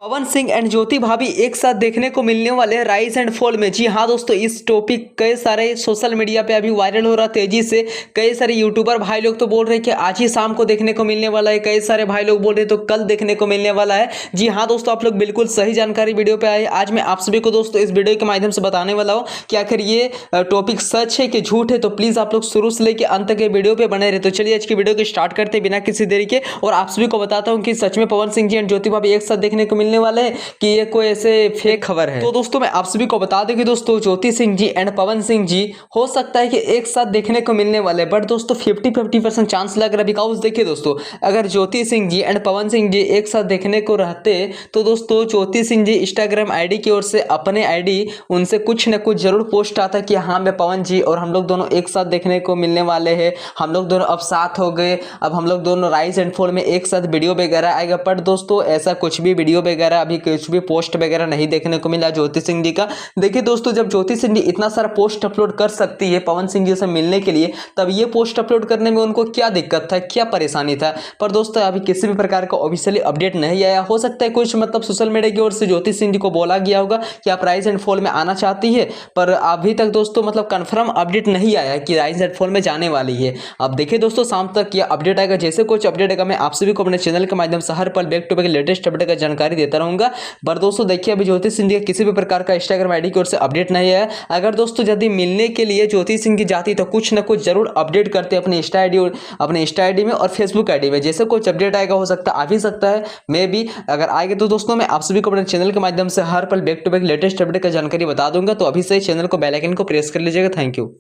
Pawan Singh and ज्योति भाभी एक साथ देखने को मिलने वाले हैं राइज एंड फॉल में। जी हाँ दोस्तों, इस टॉपिक कई सारे सोशल मीडिया पे अभी वायरल हो रहा तेजी से। कई सारे यूट्यूबर भाई लोग तो बोल रहे हैं कि आज ही शाम को देखने को मिलने वाला है, कई सारे भाई लोग बोल रहे हैं तो कल देखने को मिलने वाला है। जी हाँ दोस्तों, आप लोग बिल्कुल सही जानकारी वीडियो पे आए। आज मैं आप सभी को दोस्तों इस वीडियो के माध्यम से बताने वाला हूँ कि आखिर ये टॉपिक सच है कि झूठ है। तो प्लीज़ आप लोग शुरू से लेकर अंत तक वीडियो पे बने रहे। तो चलिए आज की वीडियो को स्टार्ट करते बिना किसी देरी के। और आप सभी को बताता हूँ कि सच में पवन सिंह जी एंड ज्योति भाभी एक साथ देखने को मिलने वाले हैं कि ये कोई ऐसे फेक खबर है। तो दोस्तों मैं आप सभी को बता दूं कि दोस्तों ज्योति सिंह जी एंड पवन सिंह जी हो सकता है कि एक साथ देखने को मिलने वाले, बट दोस्तों 50-50% चांस लग रहा है। बिकॉज देखिए दोस्तों, अगर ज्योति सिंह जी एंड पवन सिंह जी एक साथ देखने को रहते तो दोस्तों ज्योति सिंह जी इंस्टाग्राम आईडी की ओर से अपने आईडी उनसे कुछ न कुछ जरूर पोस्ट आता कि हाँ मैं पवन जी और हम लोग दोनों एक साथ देखने को मिलने वाले हैं, हम लोग दोनों अब साथ हो गए, अब हम लोग दोनों राइज एंड फॉल में एक साथ वीडियो वगैरह आएगा। बट दोस्तों ऐसा कुछ भी वीडियो वगैरह अभी कुछ भी पोस्ट वगैरह नहीं देखने को मिला ज्योति सिंह जी का। देखिए दोस्तों, जब ज्योति सिंह जी इतना सारा पोस्ट अपलोड कर सकती है पवन सिंह जी से मिलने के लिए, तब ये पोस्ट अपलोड करने में उनको क्या दिक्कत था, क्या परेशानी था। पर दोस्तों अभी किसी भी प्रकार का ऑफिशियली अपडेट नहीं आया। हो सकता है कुछ मतलब सोशल मीडिया की ओर से ज्योति सिंह जी को बोला गया होगा कि आप राइज एंड फॉल में आना चाहती है, पर अभी तक दोस्तों मतलब कंफर्म अपडेट नहीं आया कि राइज एंड फॉल में जाने वाली है। अब देखिए दोस्तों, शाम तक यह अपडेट आएगा। जैसे कुछ अपडेट आएगा मैं आप सभी को अपने चैनल के माध्यम से हर पल back to back latest update का जानकारी देता रहूंगा। पर दोस्तों देखिए, अभी ज्योति सिंह जी किसी भी प्रकार का इंस्टाग्राम आईडी की ओर से अपडेट नहीं है। अगर दोस्तों यदि मिलने के लिए ज्योति सिंह की जाती तो कुछ ना कुछ जरूर अपडेट करते अपने इंस्टा आईडी में और फेसबुक आईडी में। जैसे कुछ अपडेट आएगा हो सकता आ भी सकता है, मे बी अगर आएगा तो दोस्तों मैं आप सभी को अपने चैनल के माध्यम से हर पल back to back latest update का जानकारी बता दूंगा। तो अभी से चैनल को बेल आइकन को प्रेस कर लीजिएगा। Thank you.